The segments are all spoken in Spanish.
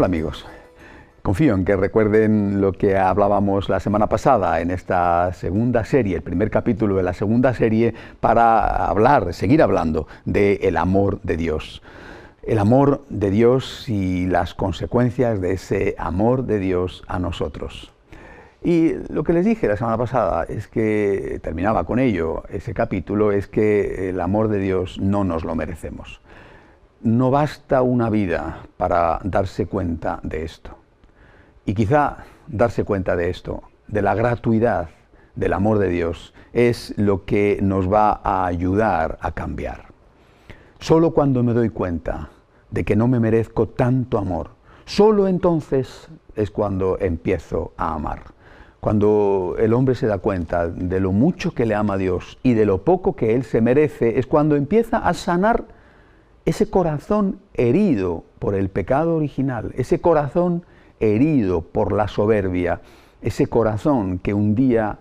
Hola amigos, confío en que recuerden lo que hablábamos la semana pasada en esta segunda serie, el primer capítulo de la segunda serie, para seguir hablando del amor de Dios. El amor de Dios y las consecuencias de ese amor de Dios a nosotros. Y lo que les dije la semana pasada es que, terminaba con ello, ese capítulo, es que el amor de Dios no nos lo merecemos. No basta una vida para darse cuenta de esto. Y quizá darse cuenta de esto, de la gratuidad del amor de Dios, es lo que nos va a ayudar a cambiar. Solo cuando me doy cuenta de que no me merezco tanto amor, solo entonces es cuando empiezo a amar. Cuando el hombre se da cuenta de lo mucho que le ama a Dios y de lo poco que él se merece, es cuando empieza a sanar ese corazón herido por el pecado original, ese corazón herido por la soberbia, ese corazón que un día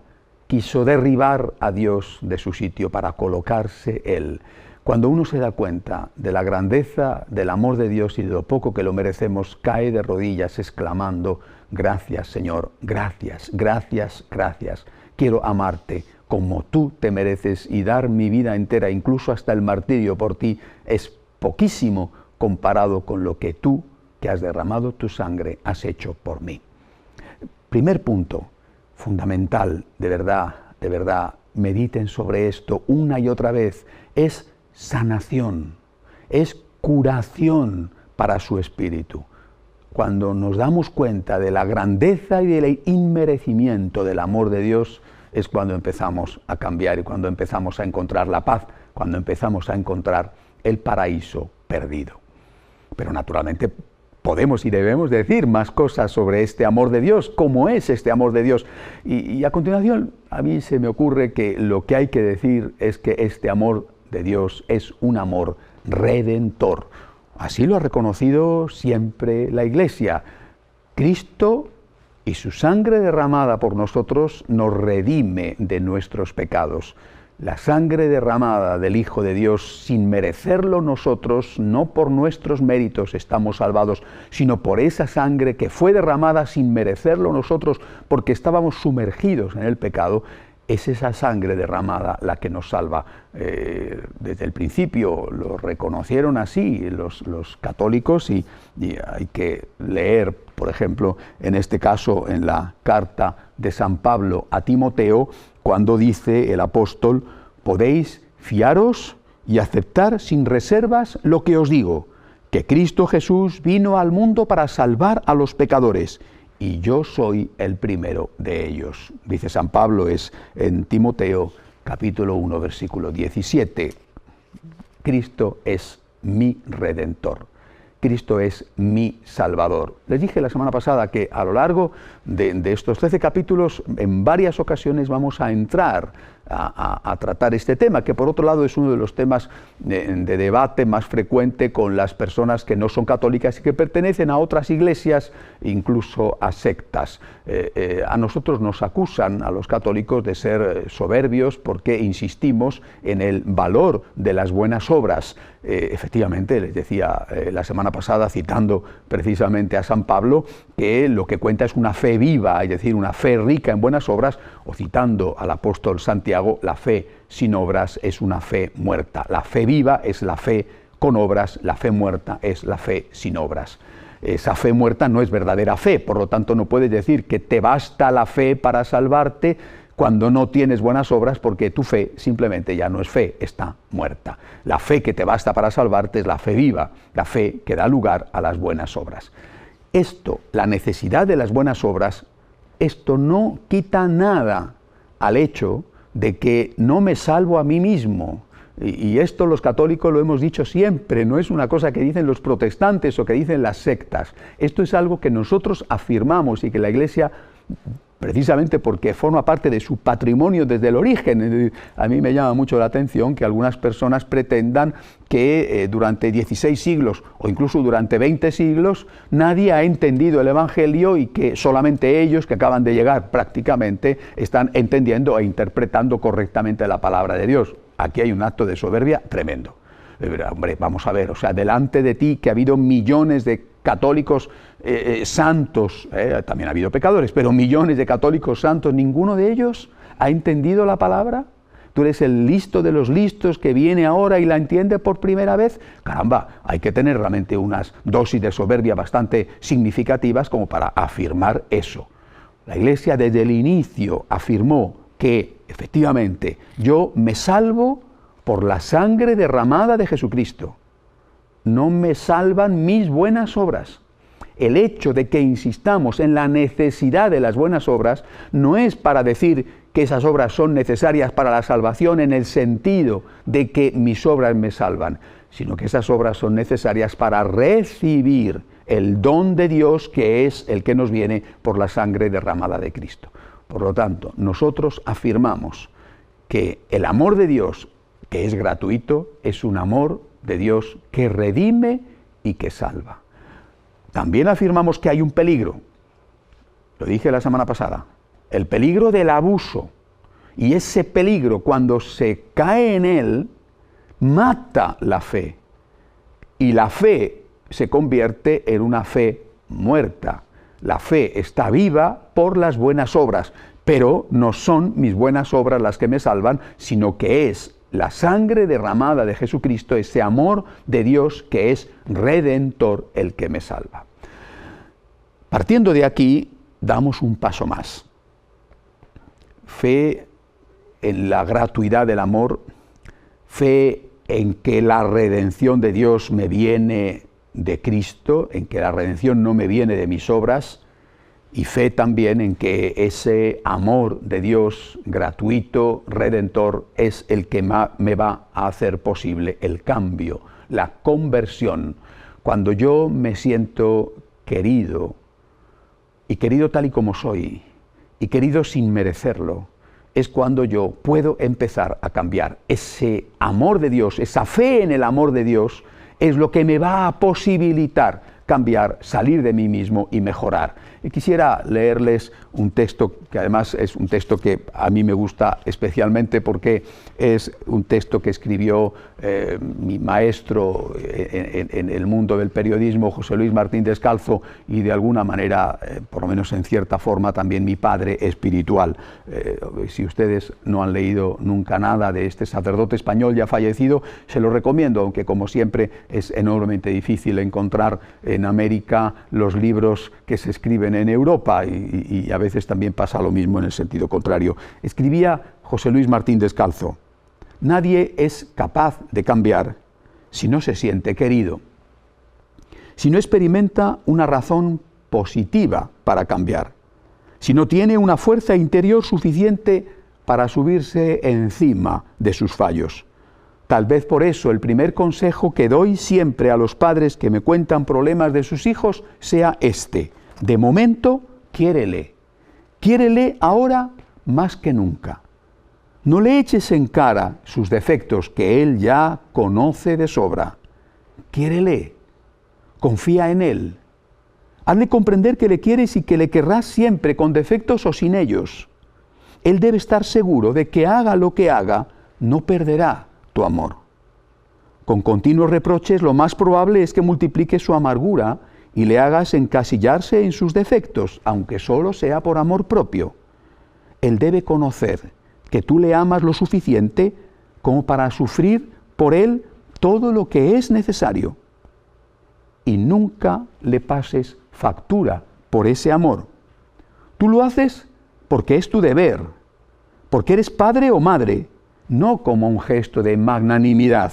quiso derribar a Dios de su sitio para colocarse Él. Cuando uno se da cuenta de la grandeza del amor de Dios y de lo poco que lo merecemos, cae de rodillas exclamando: gracias Señor, gracias, gracias, gracias. Quiero amarte como tú te mereces y dar mi vida entera, incluso hasta el martirio por ti, es poquísimo comparado con lo que tú, que has derramado tu sangre, has hecho por mí. Primer punto, fundamental, de verdad, mediten sobre esto una y otra vez, es sanación, es curación para su espíritu. Cuando nos damos cuenta de la grandeza y del inmerecimiento del amor de Dios, es cuando empezamos a cambiar y cuando empezamos a encontrar la paz, cuando empezamos a encontrar el paraíso perdido. Pero naturalmente podemos y debemos decir más cosas sobre este amor de Dios, cómo es este amor de Dios. Y a continuación a mí se me ocurre que lo que hay que decir es que este amor de Dios es un amor redentor. Así lo ha reconocido siempre la Iglesia. Cristo y su sangre derramada por nosotros nos redime de nuestros pecados. La sangre derramada del Hijo de Dios, sin merecerlo nosotros, no por nuestros méritos estamos salvados, sino por esa sangre que fue derramada sin merecerlo nosotros, porque estábamos sumergidos en el pecado. Es esa sangre derramada la que nos salva. Desde el principio lo reconocieron así los católicos y hay que leer, por ejemplo, en este caso en la carta de San Pablo a Timoteo, cuando dice el apóstol: podéis fiaros y aceptar sin reservas lo que os digo, que Cristo Jesús vino al mundo para salvar a los pecadores, y yo soy el primero de ellos. Dice San Pablo, es en Timoteo capítulo 1, versículo 17. Cristo es mi Redentor. Cristo es mi Salvador. Les dije la semana pasada que a lo largo de estos 13 capítulos, en varias ocasiones vamos a entrar a tratar este tema, que por otro lado es uno de los temas de debate más frecuente con las personas que no son católicas y que pertenecen a otras iglesias, incluso a sectas. A nosotros nos acusan, a los católicos, de ser soberbios porque insistimos en el valor de las buenas obras. Efectivamente, les decía la semana pasada, citando precisamente a San Pablo, que lo que cuenta es una fe viva, es decir, una fe rica en buenas obras, o citando al apóstol Santiago, la fe sin obras es una fe muerta. La fe viva es la fe con obras, la fe muerta es la fe sin obras. Esa fe muerta no es verdadera fe, por lo tanto no puedes decir que te basta la fe para salvarte cuando no tienes buenas obras, porque tu fe simplemente ya no es fe, está muerta. La fe que te basta para salvarte es la fe viva, la fe que da lugar a las buenas obras. Esto, la necesidad de las buenas obras, esto no quita nada al hecho de que no me salvo a mí mismo. Y esto los católicos lo hemos dicho siempre, no es una cosa que dicen los protestantes o que dicen las sectas. Esto es algo que nosotros afirmamos y que la Iglesia, precisamente porque forma parte de su patrimonio desde el origen. A mí me llama mucho la atención que algunas personas pretendan que durante 16 siglos o incluso durante 20 siglos nadie ha entendido el Evangelio y que solamente ellos, que acaban de llegar prácticamente, están entendiendo e interpretando correctamente la palabra de Dios. Aquí hay un acto de soberbia tremendo. Hombre, vamos a ver, o sea, delante de ti que ha habido millones de católicos santos, también ha habido pecadores, pero millones de católicos santos, ¿ninguno de ellos ha entendido la palabra? ¿Tú eres el listo de los listos que viene ahora y la entiende por primera vez? Caramba, hay que tener realmente unas dosis de soberbia bastante significativas como para afirmar eso. La Iglesia desde el inicio afirmó que, efectivamente, yo me salvo por la sangre derramada de Jesucristo. No me salvan mis buenas obras. El hecho de que insistamos en la necesidad de las buenas obras no es para decir que esas obras son necesarias para la salvación en el sentido de que mis obras me salvan, sino que esas obras son necesarias para recibir el don de Dios que es el que nos viene por la sangre derramada de Cristo. Por lo tanto, nosotros afirmamos que el amor de Dios, que es gratuito, es un amor de Dios que redime y que salva. También afirmamos que hay un peligro, lo dije la semana pasada, el peligro del abuso, y ese peligro cuando se cae en él, mata la fe, y la fe se convierte en una fe muerta. La fe está viva por las buenas obras, pero no son mis buenas obras las que me salvan, sino que es la sangre derramada de Jesucristo, ese amor de Dios que es redentor, el que me salva. Partiendo de aquí, damos un paso más. Fe en la gratuidad del amor, fe en que la redención de Dios me viene de Cristo, en que la redención no me viene de mis obras, y fe también en que ese amor de Dios gratuito, redentor, es el que me va a hacer posible el cambio, la conversión. Cuando yo me siento querido, y querido tal y como soy, y querido sin merecerlo, es cuando yo puedo empezar a cambiar. Ese amor de Dios, esa fe en el amor de Dios, es lo que me va a posibilitar cambiar, salir de mí mismo y mejorar. Y quisiera leerles un texto que además es un texto que a mí me gusta especialmente porque es un texto que escribió mi maestro en el mundo del periodismo, José Luis Martín Descalzo, y de alguna manera, por lo menos en cierta forma, también mi padre espiritual. Si ustedes no han leído nunca nada de este sacerdote español ya fallecido, se lo recomiendo, aunque como siempre es enormemente difícil encontrar en América los libros que se escriben en Europa y a veces también pasa lo mismo en el sentido contrario. Escribía José Luis Martín Descalzo: nadie es capaz de cambiar si no se siente querido, si no experimenta una razón positiva para cambiar, si no tiene una fuerza interior suficiente para subirse encima de sus fallos. Tal vez por eso el primer consejo que doy siempre a los padres que me cuentan problemas de sus hijos sea este: de momento, quiérele. Quiérele ahora más que nunca. No le eches en cara sus defectos que él ya conoce de sobra. Quiérele. Confía en él. Hazle comprender que le quieres y que le querrás siempre, con defectos o sin ellos. Él debe estar seguro de que haga lo que haga, no perderá tu amor. Con continuos reproches, lo más probable es que multiplique su amargura y le hagas encasillarse en sus defectos, aunque solo sea por amor propio. Él debe conocer que tú le amas lo suficiente como para sufrir por él todo lo que es necesario. Y nunca le pases factura por ese amor. Tú lo haces porque es tu deber, porque eres padre o madre, no como un gesto de magnanimidad.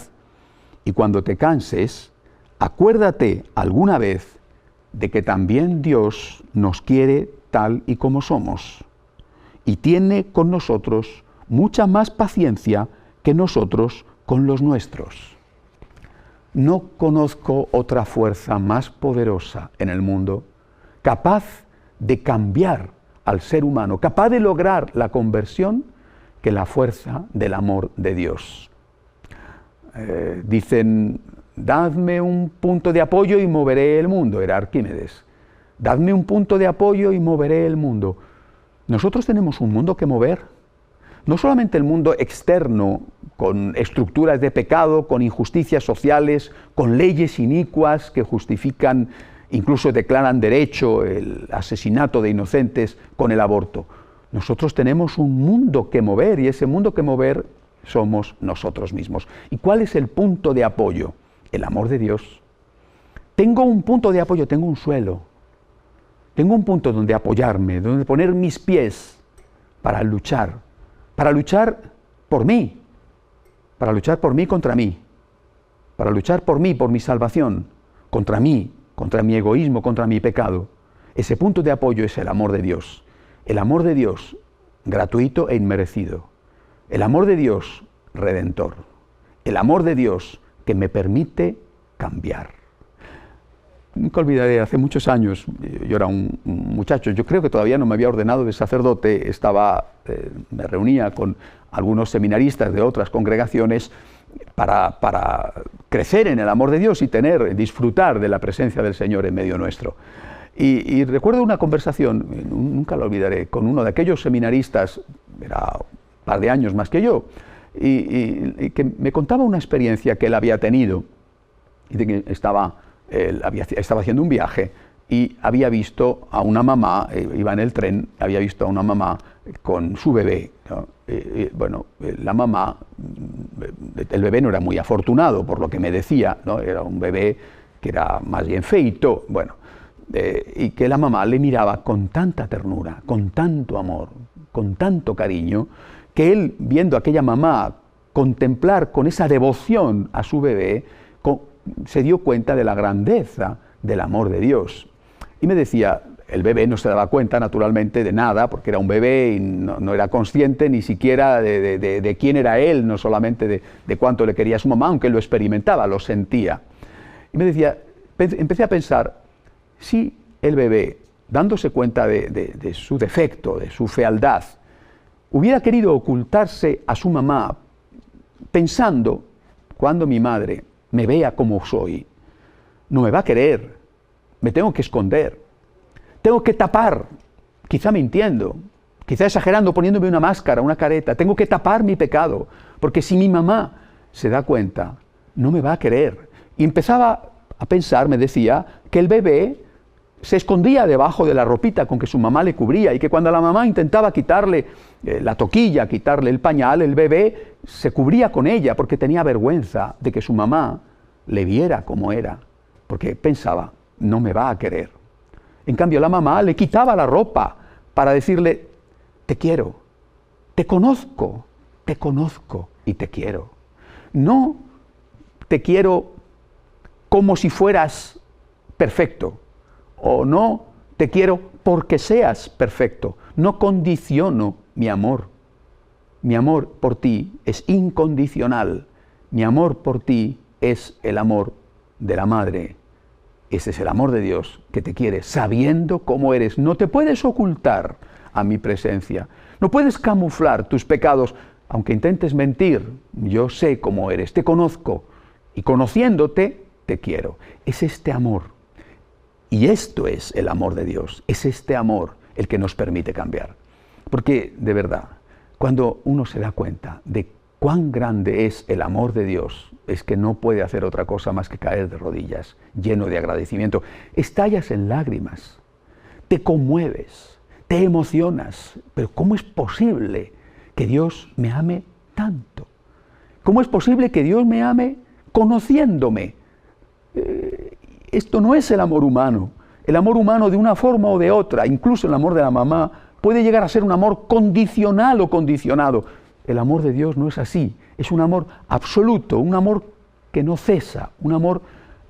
Y cuando te canses, acuérdate alguna vez de que también Dios nos quiere tal y como somos, y tiene con nosotros mucha más paciencia que nosotros con los nuestros. No conozco otra fuerza más poderosa en el mundo, capaz de cambiar al ser humano, capaz de lograr la conversión, que la fuerza del amor de Dios. Dicen: dadme un punto de apoyo y moveré el mundo. Era Arquímedes. Dadme un punto de apoyo y moveré el mundo. Nosotros tenemos un mundo que mover. No solamente el mundo externo, con estructuras de pecado, con injusticias sociales, con leyes inicuas que justifican, incluso declaran derecho el asesinato de inocentes con el aborto. Nosotros tenemos un mundo que mover y ese mundo que mover somos nosotros mismos. ¿Y cuál es el punto de apoyo? El amor de Dios. Tengo un punto de apoyo, tengo un suelo. Tengo un punto donde apoyarme, donde poner mis pies para luchar por mí, para luchar por mí contra mí, para luchar por mí, por mi salvación, contra mí, contra mi egoísmo, contra mi pecado. Ese punto de apoyo es el amor de Dios. El amor de Dios, gratuito e inmerecido. El amor de Dios, redentor. El amor de Dios que me permite cambiar. Nunca olvidaré, hace muchos años, yo era un muchacho, yo creo que todavía no me había ordenado de sacerdote, me reunía con algunos seminaristas de otras congregaciones para crecer en el amor de Dios y disfrutar de la presencia del Señor en medio nuestro. Y recuerdo una conversación, nunca la olvidaré, con uno de aquellos seminaristas, era un par de años más que yo, y que me contaba una experiencia que él había tenido, y de que estaba haciendo un viaje y había visto a una mamá, iba en el tren, había visto a una mamá con su bebé, ¿no? La mamá, el bebé no era muy afortunado por lo que me decía, ¿no? Era un bebé que era más bien feito, y que la mamá le miraba con tanta ternura, con tanto amor, con tanto cariño, que él, viendo a aquella mamá contemplar con esa devoción a su bebé, se dio cuenta de la grandeza del amor de Dios. Y me decía, el bebé no se daba cuenta naturalmente de nada, porque era un bebé y no era consciente ni siquiera de quién era él, no solamente de cuánto le quería a su mamá, aunque lo experimentaba, lo sentía. Y me decía, empecé a pensar, si el bebé, dándose cuenta de su defecto, de su fealdad, hubiera querido ocultarse a su mamá, pensando, cuando mi madre me vea como soy, no me va a querer, me tengo que esconder, tengo que tapar, quizá mintiendo, quizá exagerando, poniéndome una máscara, una careta, tengo que tapar mi pecado, porque si mi mamá se da cuenta, no me va a querer. Y empezaba a pensar, me decía, que el bebé se escondía debajo de la ropita con que su mamá le cubría y que cuando la mamá intentaba quitarle la toquilla, quitarle el pañal, el bebé se cubría con ella porque tenía vergüenza de que su mamá le viera como era, porque pensaba, no me va a querer. En cambio, la mamá le quitaba la ropa para decirle, te quiero, te conozco y te quiero. No te quiero como si fueras perfecto, o no te quiero porque seas perfecto. No condiciono mi amor. Mi amor por ti es incondicional. Mi amor por ti es el amor de la madre. Ese es el amor de Dios que te quiere, sabiendo cómo eres. No te puedes ocultar a mi presencia. No puedes camuflar tus pecados, aunque intentes mentir. Yo sé cómo eres, te conozco. Y conociéndote, te quiero. Es este amor. Y esto es el amor de Dios. Es este amor el que nos permite cambiar. Porque, de verdad, cuando uno se da cuenta de cuán grande es el amor de Dios, es que no puede hacer otra cosa más que caer de rodillas, lleno de agradecimiento. Estallas en lágrimas, te conmueves, te emocionas. Pero ¿cómo es posible que Dios me ame tanto? ¿Cómo es posible que Dios me ame conociéndome? Esto no es el amor humano. El amor humano, de una forma o de otra, incluso el amor de la mamá, puede llegar a ser un amor condicional o condicionado. El amor de Dios no es así. Es un amor absoluto, un amor que no cesa, un amor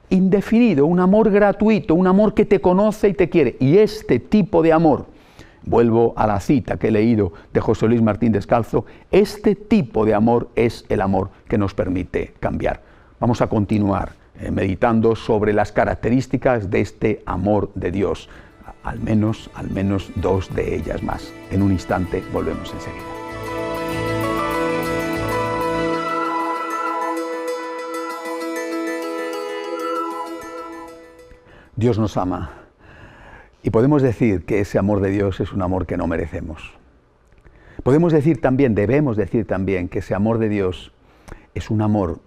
indefinido, un amor gratuito, un amor que te conoce y te quiere. Y este tipo de amor, vuelvo a la cita que he leído de José Luis Martín Descalzo, este tipo de amor es el amor que nos permite cambiar. Vamos a continuar meditando sobre las características de este amor de Dios, al menos dos de ellas más. En un instante volvemos enseguida. Dios nos ama y podemos decir que ese amor de Dios es un amor que no merecemos. Podemos decir también, debemos decir también, que ese amor de Dios es un amor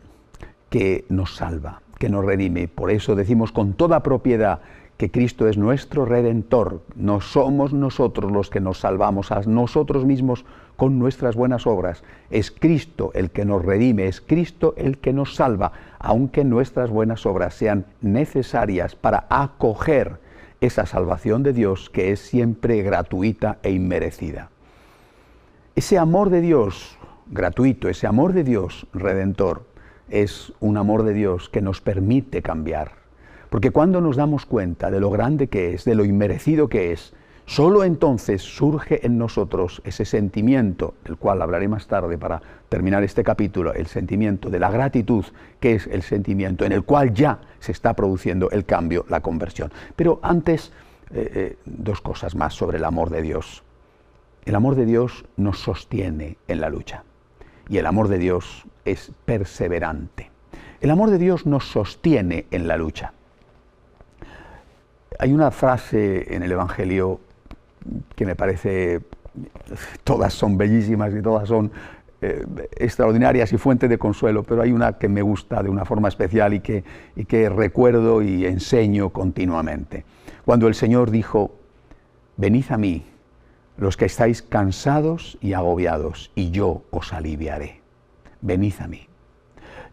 que nos salva, que nos redime. Por eso decimos con toda propiedad que Cristo es nuestro Redentor. No somos nosotros los que nos salvamos a nosotros mismos con nuestras buenas obras. Es Cristo el que nos redime, es Cristo el que nos salva, aunque nuestras buenas obras sean necesarias para acoger esa salvación de Dios que es siempre gratuita e inmerecida. Ese amor de Dios gratuito, ese amor de Dios redentor, es un amor de Dios que nos permite cambiar. Porque cuando nos damos cuenta de lo grande que es, de lo inmerecido que es, solo entonces surge en nosotros ese sentimiento, del cual hablaré más tarde para terminar este capítulo, el sentimiento de la gratitud, que es el sentimiento en el cual ya se está produciendo el cambio, la conversión. Pero antes, dos cosas más sobre el amor de Dios. El amor de Dios nos sostiene en la lucha y el amor de Dios es perseverante. El amor de Dios nos sostiene en la lucha. Hay una frase en el Evangelio que me parece, todas son bellísimas y todas son extraordinarias y fuente de consuelo, pero hay una que me gusta de una forma especial y que recuerdo y enseño continuamente. Cuando el Señor dijo: venid a mí, los que estáis cansados y agobiados, y yo os aliviaré. Venid a mí.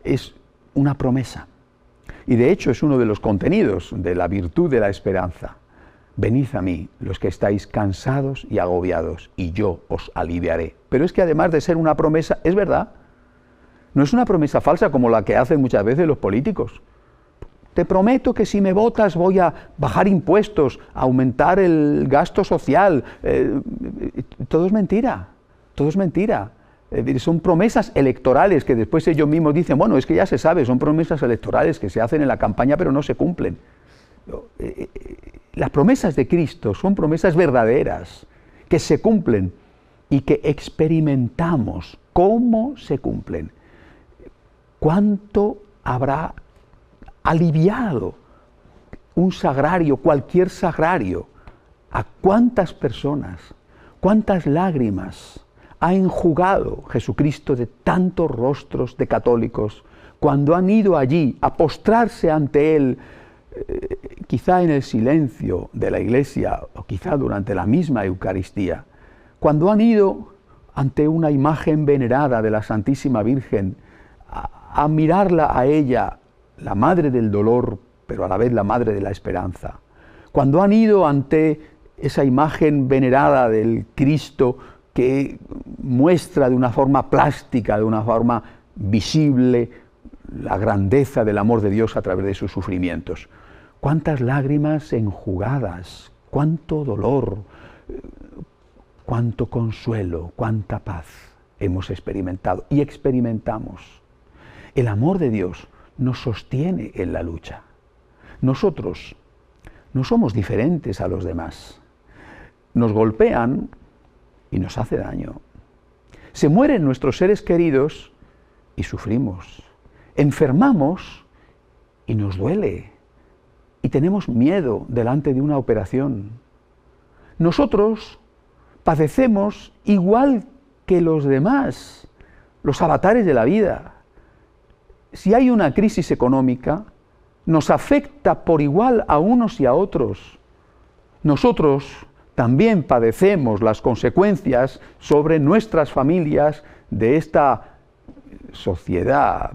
Es una promesa. Y de hecho es uno de los contenidos de la virtud de la esperanza. Venid a mí, los que estáis cansados y agobiados, y yo os aliviaré. Pero es que además de ser una promesa, es verdad. No es una promesa falsa como la que hacen muchas veces los políticos. Te prometo que si me votas voy a bajar impuestos, a aumentar el gasto social. Todo es mentira, todo es mentira. Son promesas electorales que después ellos mismos dicen, bueno, es que ya se sabe, son promesas electorales que se hacen en la campaña pero no se cumplen. Las promesas de Cristo son promesas verdaderas, que se cumplen y que experimentamos cómo se cumplen. ¿Cuánto habrá aliviado un sagrario, cualquier sagrario? ¿A cuántas personas, cuántas lágrimas ha enjugado Jesucristo de tantos rostros de católicos cuando han ido allí a postrarse ante Él, quizá en el silencio de la iglesia o quizá durante la misma Eucaristía, cuando han ido ante una imagen venerada de la Santísima Virgen a mirarla a ella, la Madre del Dolor, pero a la vez la Madre de la Esperanza, cuando han ido ante esa imagen venerada del Cristo que muestra de una forma plástica, de una forma visible, la grandeza del amor de Dios a través de sus sufrimientos. Cuántas lágrimas enjugadas, cuánto dolor, cuánto consuelo, cuánta paz hemos experimentado y experimentamos. El amor de Dios nos sostiene en la lucha. Nosotros no somos diferentes a los demás. Nos golpean y nos hace daño. Se mueren nuestros seres queridos y sufrimos. Enfermamos y nos duele. Y tenemos miedo delante de una operación. Nosotros padecemos igual que los demás, los avatares de la vida. Si hay una crisis económica, nos afecta por igual a unos y a otros. Nosotros también padecemos las consecuencias sobre nuestras familias de esta sociedad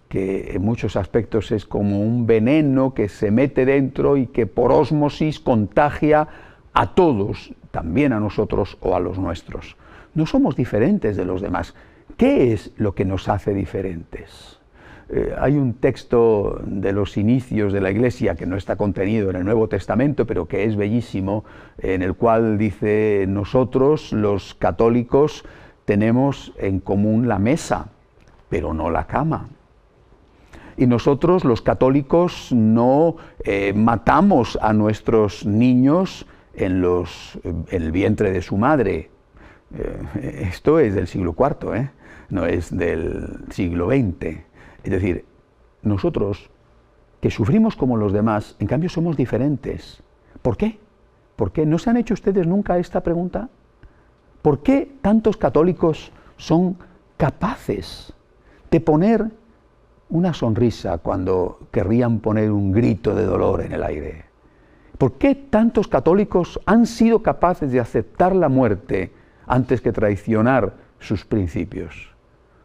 que en muchos aspectos es como un veneno que se mete dentro y que por ósmosis contagia a todos, también a nosotros o a los nuestros. No somos diferentes de los demás. ¿Qué es lo que nos hace diferentes? Hay un texto de los inicios de la Iglesia que no está contenido en el Nuevo Testamento, pero que es bellísimo, en el cual dice: nosotros los católicos tenemos en común la mesa, pero no la cama. Y nosotros los católicos no matamos a nuestros niños en el vientre de su madre. Esto es del siglo IV, no es del siglo XX. Es decir, nosotros que sufrimos como los demás, en cambio somos diferentes. ¿Por qué? ¿Por qué? ¿No se han hecho ustedes nunca esta pregunta? ¿Por qué tantos católicos son capaces de poner una sonrisa cuando querrían poner un grito de dolor en el aire? ¿Por qué tantos católicos han sido capaces de aceptar la muerte antes que traicionar sus principios?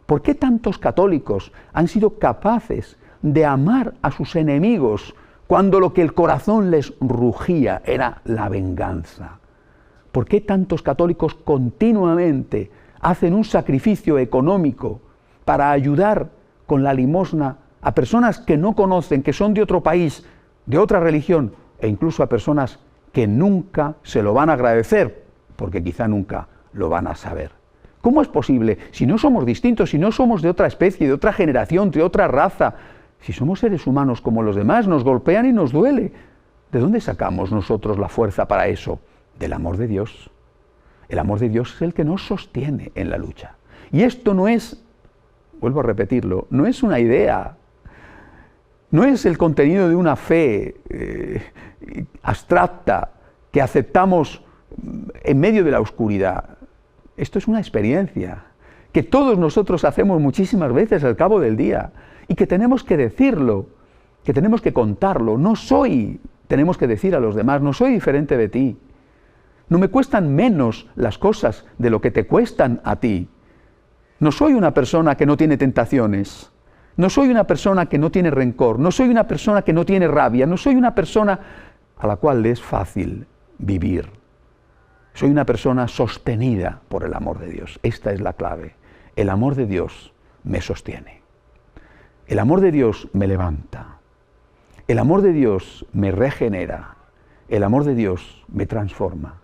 ¿Por qué tantos católicos han sido capaces de amar a sus enemigos cuando lo que el corazón les rugía era la venganza? ¿Por qué tantos católicos continuamente hacen un sacrificio económico para ayudar con la limosna a personas que no conocen, que son de otro país, de otra religión, e incluso a personas que nunca se lo van a agradecer, porque quizá nunca lo van a saber? ¿Cómo es posible? Si no somos distintos, si no somos de otra especie, de otra generación, de otra raza, si somos seres humanos como los demás, nos golpean y nos duele. ¿De dónde sacamos nosotros la fuerza para eso? Del amor de Dios. El amor de Dios es el que nos sostiene en la lucha. Y esto no es, vuelvo a repetirlo, no es una idea, no es el contenido de una fe abstracta que aceptamos en medio de la oscuridad. Esto es una experiencia que todos nosotros hacemos muchísimas veces al cabo del día y que tenemos que decirlo, que tenemos que contarlo. No soy, tenemos que decir a los demás, no soy diferente de ti. No me cuestan menos las cosas de lo que te cuestan a ti. No soy una persona que no tiene tentaciones. No soy una persona que no tiene rencor. No soy una persona que no tiene rabia. No soy una persona a la cual le es fácil vivir. Soy una persona sostenida por el amor de Dios. Esta es la clave. El amor de Dios me sostiene. El amor de Dios me levanta. El amor de Dios me regenera. El amor de Dios me transforma.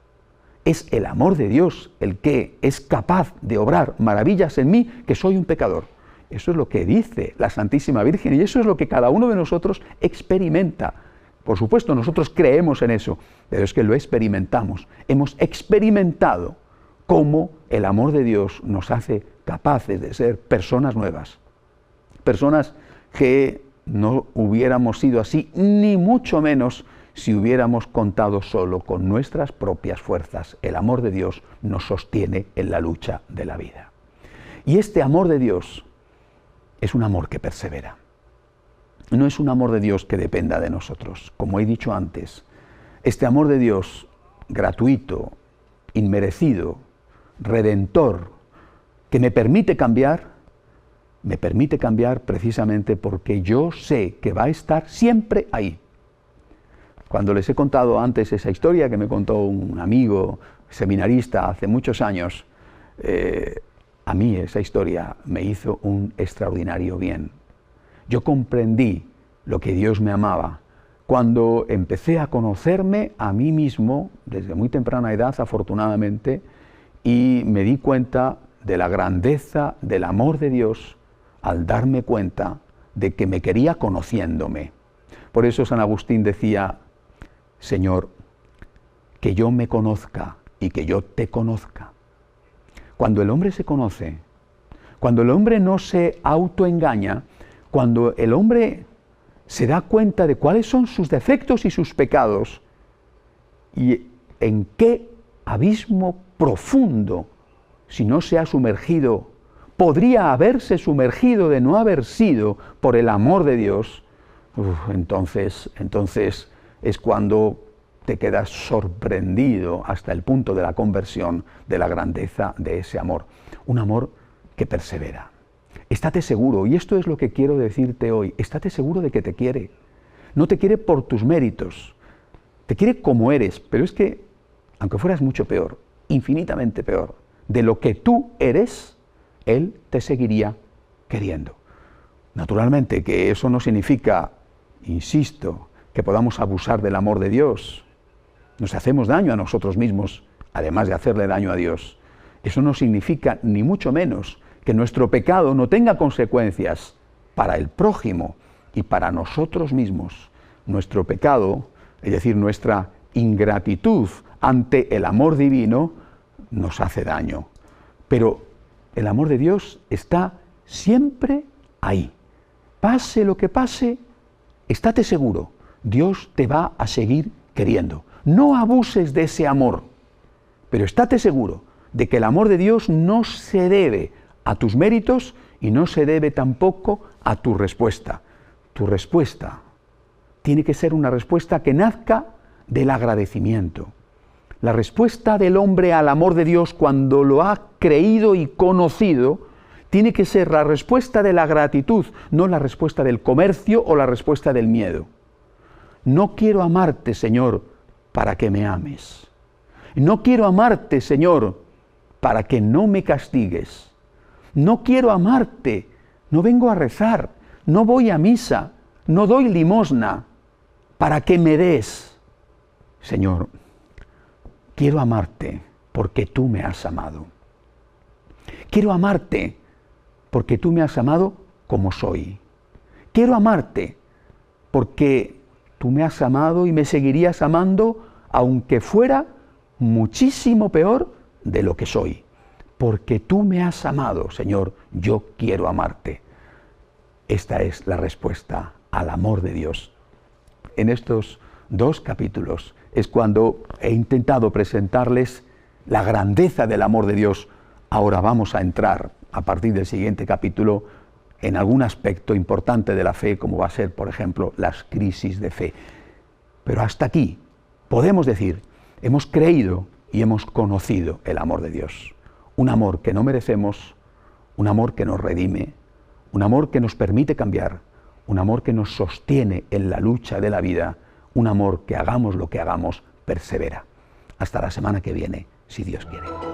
Es el amor de Dios el que es capaz de obrar maravillas en mí, que soy un pecador. Eso es lo que dice la Santísima Virgen y eso es lo que cada uno de nosotros experimenta. Por supuesto, nosotros creemos en eso, pero es que lo experimentamos. Hemos experimentado cómo el amor de Dios nos hace capaces de ser personas nuevas. Personas que no hubiéramos sido así, ni mucho menos si hubiéramos contado solo con nuestras propias fuerzas. El amor de Dios nos sostiene en la lucha de la vida. Y este amor de Dios es un amor que persevera. No es un amor de Dios que dependa de nosotros. Como he dicho antes, este amor de Dios gratuito, inmerecido, redentor, que me permite cambiar precisamente porque yo sé que va a estar siempre ahí. Cuando les he contado antes esa historia que me contó un amigo seminarista hace muchos años, a mí esa historia me hizo un extraordinario bien. Yo comprendí lo que Dios me amaba cuando empecé a conocerme a mí mismo desde muy temprana edad, afortunadamente, y me di cuenta de la grandeza del amor de Dios al darme cuenta de que me quería conociéndome. Por eso San Agustín decía: Señor, que yo me conozca y que yo te conozca. Cuando el hombre se conoce, cuando el hombre no se autoengaña, cuando el hombre se da cuenta de cuáles son sus defectos y sus pecados y en qué abismo profundo, si no se ha sumergido, podría haberse sumergido de no haber sido por el amor de Dios, entonces es cuando te quedas sorprendido hasta el punto de la conversión de la grandeza de ese amor. Un amor que persevera. Estate seguro, y esto es lo que quiero decirte hoy, estate seguro de que te quiere. No te quiere por tus méritos, te quiere como eres, pero es que, aunque fueras mucho peor, infinitamente peor, de lo que tú eres, Él te seguiría queriendo. Naturalmente que eso no significa, insisto, que podamos abusar del amor de Dios. Nos hacemos daño a nosotros mismos, además de hacerle daño a Dios. Eso no significa, ni mucho menos, que nuestro pecado no tenga consecuencias para el prójimo y para nosotros mismos. Nuestro pecado, es decir, nuestra ingratitud ante el amor divino, nos hace daño. Pero el amor de Dios está siempre ahí. Pase lo que pase, estate seguro, Dios te va a seguir queriendo. No abuses de ese amor, pero estate seguro, de que el amor de Dios no se debe a tus méritos y no se debe tampoco a tu respuesta. Tu respuesta tiene que ser una respuesta que nazca del agradecimiento. La respuesta del hombre al amor de Dios cuando lo ha creído y conocido tiene que ser la respuesta de la gratitud, no la respuesta del comercio o la respuesta del miedo. No quiero amarte, Señor, para que me ames. No quiero amarte, Señor, para que no me castigues. No quiero amarte, no vengo a rezar, no voy a misa, no doy limosna, para que me des. Señor, quiero amarte porque tú me has amado. Quiero amarte porque tú me has amado como soy. Quiero amarte porque tú me has amado y me seguirías amando aunque fuera muchísimo peor de lo que soy. Porque tú me has amado, Señor, yo quiero amarte. Esta es la respuesta al amor de Dios. En estos 2 capítulos es cuando he intentado presentarles la grandeza del amor de Dios. Ahora vamos a entrar, a partir del siguiente capítulo, en algún aspecto importante de la fe, como va a ser, por ejemplo, las crisis de fe. Pero hasta aquí podemos decir, hemos creído y hemos conocido el amor de Dios. Un amor que no merecemos, un amor que nos redime, un amor que nos permite cambiar, un amor que nos sostiene en la lucha de la vida, un amor que hagamos lo que hagamos, persevera. Hasta la semana que viene, si Dios quiere.